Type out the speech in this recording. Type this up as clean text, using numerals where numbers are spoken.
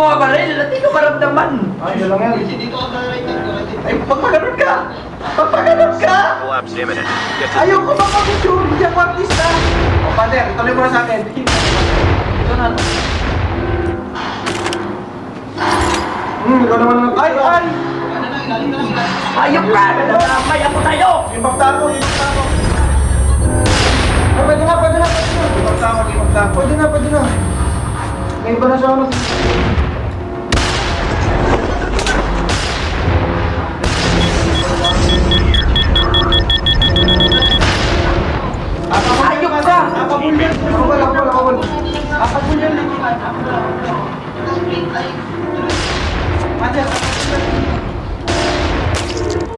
bumabaril, hindi ko maramdaman. Ay, yun lang yan. Ay, pagpaganon ka! Pagpaganon ka! Collapse imminent. Get to Ayaw ko makapicture, hindi ako artista. O, Pader, tuloy mo na sa akin. Ito na. Ikaw naman ang Ay, ay! Ayok ka! Nadamay ako tayo! Ibagta ako. Ay, pwede na. Ibagta ako. Pwede na. May iba na siya ano.